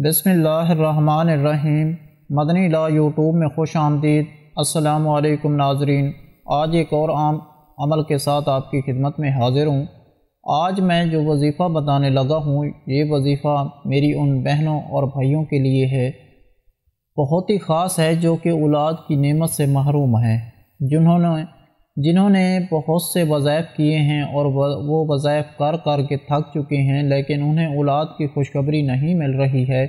بسم اللہ الرحمن الرحیم۔ مدنی لا یوٹیوب میں خوش آمدید۔ السلام علیکم ناظرین، آج ایک اور عام عمل کے ساتھ آپ کی خدمت میں حاضر ہوں۔ آج میں جو وظیفہ بتانے لگا ہوں، یہ وظیفہ میری ان بہنوں اور بھائیوں کے لیے ہے، بہت ہی خاص ہے، جو کہ اولاد کی نعمت سے محروم ہیں، جنہوں نے بہت سے وظائف کیے ہیں اور وہ وظائف کر کے تھک چکے ہیں، لیکن انہیں اولاد کی خوشخبری نہیں مل رہی ہے،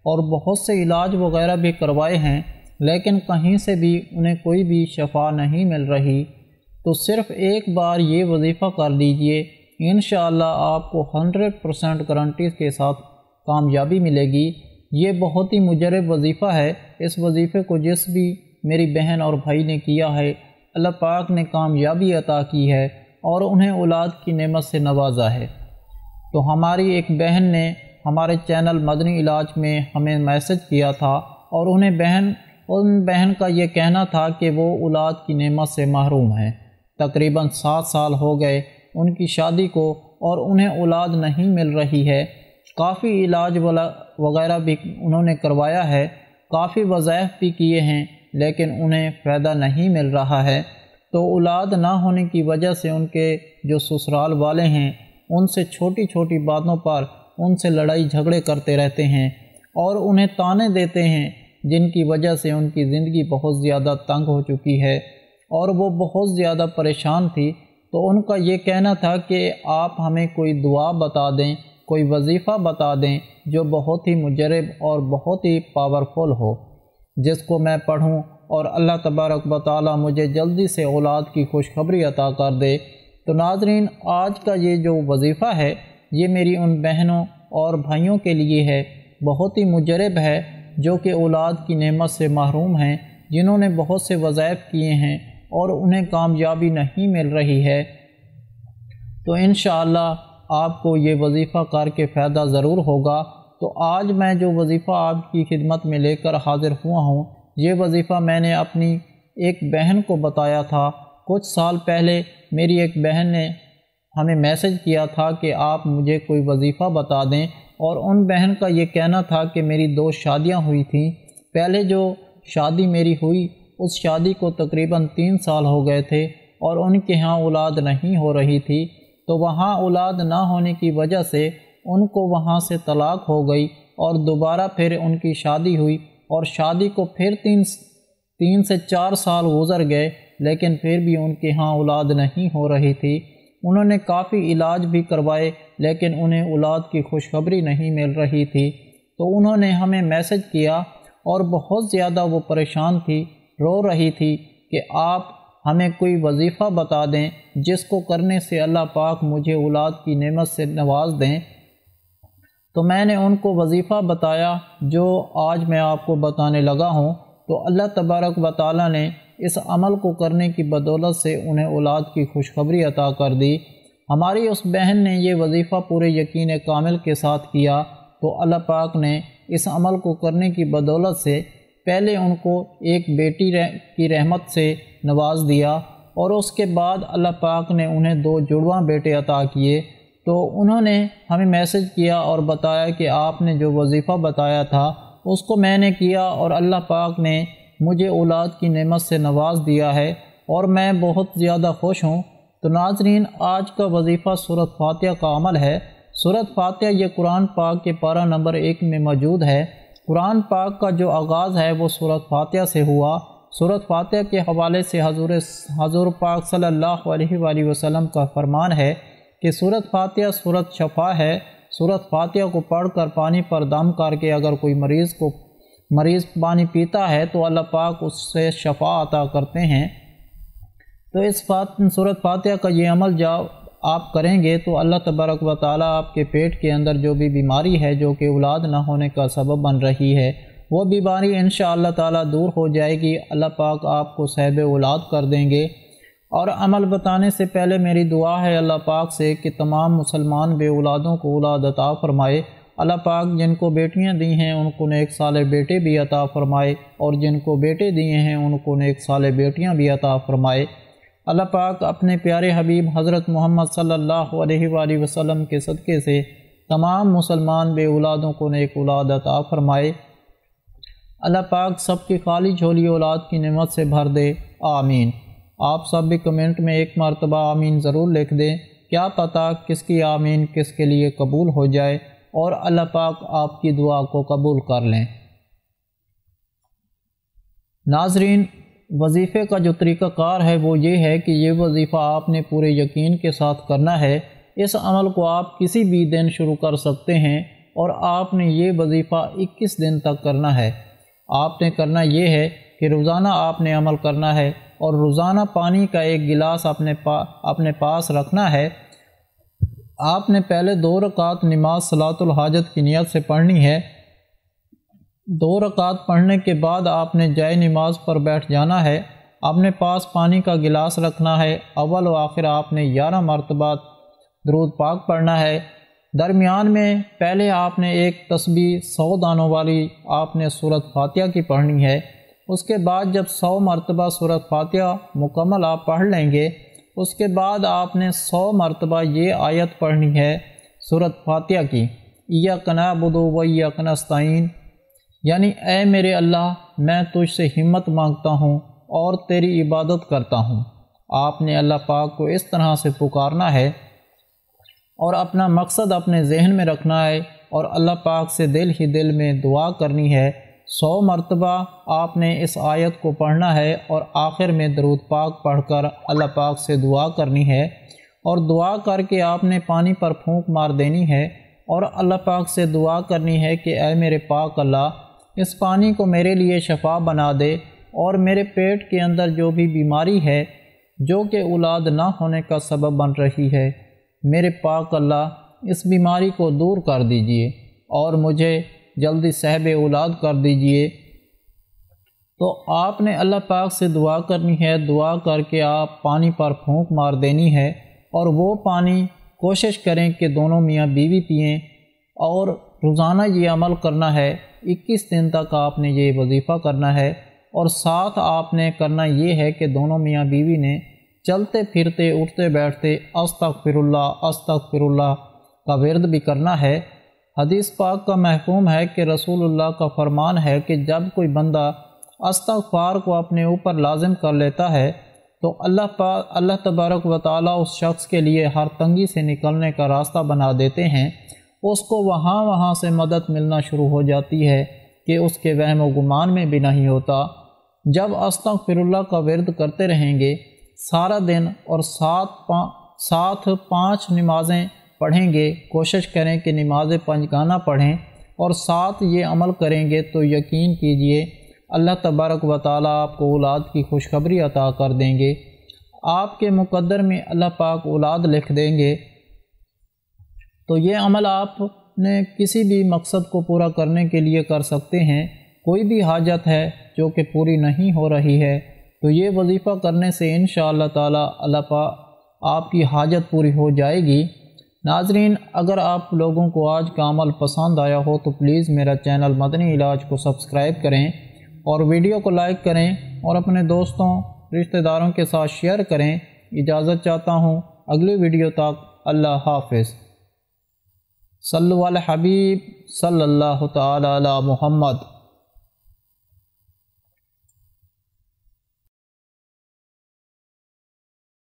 اور بہت سے علاج وغیرہ بھی کروائے ہیں، لیکن کہیں سے بھی انہیں کوئی بھی شفا نہیں مل رہی۔ تو صرف ایک بار یہ وظیفہ کر لیجئے، انشاءاللہ آپ کو 100% گارنٹی کے ساتھ کامیابی ملے گی۔ یہ بہت ہی مجرب وظیفہ ہے۔ اس وظیفے کو جس بھی میری بہن اور بھائی نے کیا ہے، اللہ پاک نے کامیابی عطا کی ہے اور انہیں اولاد کی نعمت سے نوازا ہے۔ تو ہماری ایک بہن نے ہمارے چینل مدنی علاج میں ہمیں میسج کیا تھا، اور ان بہن کا یہ کہنا تھا کہ وہ اولاد کی نعمت سے محروم ہیں۔ تقریباً 7 سال ہو گئے ان کی شادی کو، اور انہیں اولاد نہیں مل رہی ہے۔ کافی علاج وغیرہ بھی انہوں نے کروایا ہے، کافی وظائف بھی کیے ہیں، لیکن انہیں فائدہ نہیں مل رہا ہے۔ تو اولاد نہ ہونے کی وجہ سے ان کے جو سسرال والے ہیں، ان سے چھوٹی چھوٹی باتوں پر ان سے لڑائی جھگڑے کرتے رہتے ہیں اور انہیں طعنے دیتے ہیں، جن کی وجہ سے ان کی زندگی بہت زیادہ تنگ ہو چکی ہے اور وہ بہت زیادہ پریشان تھی۔ تو ان کا یہ کہنا تھا کہ آپ ہمیں کوئی دعا بتا دیں، کوئی وظیفہ بتا دیں جو بہت ہی مجرب اور بہت ہی پاورفل ہو، جس کو میں پڑھوں اور اللہ تبارک و تعالی مجھے جلدی سے اولاد کی خوشخبری عطا کر دے۔ تو ناظرین، آج کا یہ جو وظیفہ ہے، یہ میری ان بہنوں اور بھائیوں کے لیے ہے، بہت ہی مجرب ہے، جو کہ اولاد کی نعمت سے محروم ہیں، جنہوں نے بہت سے وظائف کیے ہیں اور انہیں کامیابی نہیں مل رہی ہے۔ تو انشاءاللہ آپ کو یہ وظیفہ کر کے فائدہ ضرور ہوگا۔ تو آج میں جو وظیفہ آپ کی خدمت میں لے کر حاضر ہوا ہوں، یہ وظیفہ میں نے اپنی ایک بہن کو بتایا تھا۔ کچھ سال پہلے میری ایک بہن نے ہمیں میسج کیا تھا کہ آپ مجھے کوئی وظیفہ بتا دیں، اور ان بہن کا یہ کہنا تھا کہ میری 2 شادیاں ہوئی تھیں۔ پہلے جو شادی میری ہوئی، اس شادی کو تقریباً 3 سال ہو گئے تھے، اور ان کے ہاں اولاد نہیں ہو رہی تھی۔ تو وہاں اولاد نہ ہونے کی وجہ سے ان کو وہاں سے طلاق ہو گئی، اور دوبارہ پھر ان کی شادی ہوئی، اور شادی کو پھر 3 سے 4 سال گزر گئے، لیکن پھر بھی ان کے ہاں اولاد نہیں ہو رہی تھی۔ انہوں نے کافی علاج بھی کروائے، لیکن انہیں اولاد کی خوشخبری نہیں مل رہی تھی۔ تو انہوں نے ہمیں میسج کیا، اور بہت زیادہ وہ پریشان تھی، رو رہی تھی کہ آپ ہمیں کوئی وظیفہ بتا دیں جس کو کرنے سے اللہ پاک مجھے اولاد کی نعمت سے نواز دیں۔ تو میں نے ان کو وظیفہ بتایا جو آج میں آپ کو بتانے لگا ہوں۔ تو اللہ تبارک و تعالی نے اس عمل کو کرنے کی بدولت سے انہیں اولاد کی خوشخبری عطا کر دی۔ ہماری اس بہن نے یہ وظیفہ پورے یقین کامل کے ساتھ کیا، تو اللہ پاک نے اس عمل کو کرنے کی بدولت سے پہلے ان کو ایک بیٹی کی رحمت سے نواز دیا، اور اس کے بعد اللہ پاک نے انہیں 2 جڑواں بیٹے عطا کیے۔ تو انہوں نے ہمیں میسج کیا اور بتایا کہ آپ نے جو وظیفہ بتایا تھا اس کو میں نے کیا، اور اللہ پاک نے مجھے اولاد کی نعمت سے نواز دیا ہے، اور میں بہت زیادہ خوش ہوں۔ تو ناظرین، آج کا وظیفہ سورۃ فاتحہ کا عمل ہے۔ سورۃ فاتحہ یہ قرآن پاک کے پارہ نمبر 1 میں موجود ہے۔ قرآن پاک کا جو آغاز ہے وہ سورۃ فاتحہ سے ہوا۔ سورۃ فاتحہ کے حوالے سے حضور پاک صلی اللہ علیہ وآلہ وسلم کا فرمان ہے کہ سورۃ فاتحہ سورۃ شفا ہے۔ سورۃ فاتحہ کو پڑھ کر پانی پر دم کر کے اگر کوئی مریض پانی پیتا ہے تو اللہ پاک اس سے شفا عطا کرتے ہیں۔ تو اس سورۃ فاتحہ کا یہ عمل جب آپ کریں گے تو اللہ تبارک و تعالیٰ آپ کے پیٹ کے اندر جو بھی بیماری ہے، جو کہ اولاد نہ ہونے کا سبب بن رہی ہے، وہ بیماری انشاءاللہ تعالیٰ دور ہو جائے گی۔ اللہ پاک آپ کو صاحب اولاد کر دیں گے۔ اور عمل بتانے سے پہلے میری دعا ہے اللہ پاک سے کہ تمام مسلمان بے اولادوں کو اولاد عطا فرمائے۔ اللہ پاک جن کو بیٹیاں دی ہیں ان کو نیک صالح بیٹے بھی عطا فرمائے، اور جن کو بیٹے دیے ہیں ان کو نیک صالح بیٹیاں بھی عطا فرمائے۔ اللہ پاک اپنے پیارے حبیب حضرت محمد صلی اللہ علیہ وآلہ وسلم کے صدقے سے تمام مسلمان بے اولادوں کو نیک اولاد عطا فرمائے۔ اللہ پاک سب کی خالی جھولی اولاد کی نعمت سے بھر دے، آمین۔ آپ سب بھی کمنٹ میں ایک مرتبہ آمین ضرور لکھ دیں، کیا پتہ کس کی آمین کس کے لیے قبول ہو جائے اور اللہ پاک آپ کی دعا کو قبول کر لیں۔ ناظرین، وظیفے کا جو طریقہ کار ہے وہ یہ ہے کہ یہ وظیفہ آپ نے پورے یقین کے ساتھ کرنا ہے۔ اس عمل کو آپ کسی بھی دن شروع کر سکتے ہیں اور آپ نے یہ وظیفہ 21 دن تک کرنا ہے۔ آپ نے کرنا یہ ہے کہ روزانہ آپ نے عمل کرنا ہے اور روزانہ پانی کا ایک گلاس اپنے پاس رکھنا ہے۔ آپ نے پہلے 2 رکعت نماز صلاۃ الحاجت کی نیت سے پڑھنی ہے۔ 2 رکعت پڑھنے کے بعد آپ نے جائے نماز پر بیٹھ جانا ہے۔ اپنے پاس پانی کا گلاس رکھنا ہے۔ اول و آخر آپ نے 11 مرتبہ درود پاک پڑھنا ہے۔ درمیان میں پہلے آپ نے ایک تسبیح 100 دانوں والی آپ نے سورۃ فاتحہ کی پڑھنی ہے۔ اس کے بعد جب 100 مرتبہ سورۃ فاتحہ مکمل آپ پڑھ لیں گے، اس کے بعد آپ نے 100 مرتبہ یہ آیت پڑھنی ہے سورۃ فاتحہ کی، ایاک نعبد و ایاک نستعین، یعنی اے میرے اللہ میں تجھ سے ہمت مانگتا ہوں اور تیری عبادت کرتا ہوں۔ آپ نے اللہ پاک کو اس طرح سے پکارنا ہے اور اپنا مقصد اپنے ذہن میں رکھنا ہے اور اللہ پاک سے دل ہی دل میں دعا کرنی ہے۔ 100 مرتبہ آپ نے اس آیت کو پڑھنا ہے اور آخر میں درود پاک پڑھ کر اللہ پاک سے دعا کرنی ہے، اور دعا کر کے آپ نے پانی پر پھونک مار دینی ہے اور اللہ پاک سے دعا کرنی ہے کہ اے میرے پاک اللہ، اس پانی کو میرے لیے شفا بنا دے اور میرے پیٹ کے اندر جو بھی بیماری ہے جو کہ اولاد نہ ہونے کا سبب بن رہی ہے، میرے پاک اللہ اس بیماری کو دور کر دیجئے اور مجھے جلدی صاحب اولاد کر دیجئے۔ تو آپ نے اللہ پاک سے دعا کرنی ہے، دعا کر کے آپ پانی پر پھونک مار دینی ہے اور وہ پانی کوشش کریں کہ دونوں میاں بیوی پئیں، اور روزانہ یہ عمل کرنا ہے۔ 21 دن تک آپ نے یہ وظیفہ کرنا ہے، اور ساتھ آپ نے کرنا یہ ہے کہ دونوں میاں بیوی نے چلتے پھرتے اٹھتے بیٹھتے استغفر اللہ کا ورد بھی کرنا ہے۔ حدیث پاک کا مفہوم ہے کہ رسول اللہ کا فرمان ہے کہ جب کوئی بندہ استغفار کو اپنے اوپر لازم کر لیتا ہے تو اللہ تبارک و تعالیٰ اس شخص کے لیے ہر تنگی سے نکلنے کا راستہ بنا دیتے ہیں۔ اس کو وہاں سے مدد ملنا شروع ہو جاتی ہے کہ اس کے وہم و گمان میں بھی نہیں ہوتا۔ جب استغفر اللہ کا ورد کرتے رہیں گے سارا دن اور ساتھ 5 نمازیں پڑھیں گے، کوشش کریں کہ نماز 5 گانا پڑھیں اور ساتھ یہ عمل کریں گے تو یقین کیجئے اللہ تبارک و تعالیٰ آپ کو اولاد کی خوشخبری عطا کر دیں گے۔ آپ کے مقدر میں اللہ پاک اولاد لکھ دیں گے۔ تو یہ عمل آپ نے کسی بھی مقصد کو پورا کرنے کے لیے کر سکتے ہیں۔ کوئی بھی حاجت ہے جو کہ پوری نہیں ہو رہی ہے تو یہ وظیفہ کرنے سے انشاءاللہ تعالی اللہ پاک آپ کی حاجت پوری ہو جائے گی۔ ناظرین، اگر آپ لوگوں کو آج کا عمل پسند آیا ہو تو پلیز میرا چینل مدنی علاج کو سبسکرائب کریں اور ویڈیو کو لائک کریں اور اپنے دوستوں رشتہ داروں کے ساتھ شیئر کریں۔ اجازت چاہتا ہوں، اگلی ویڈیو تک اللہ حافظ۔ صلو علی الحبیب صلی اللہ تعالی علی محمد۔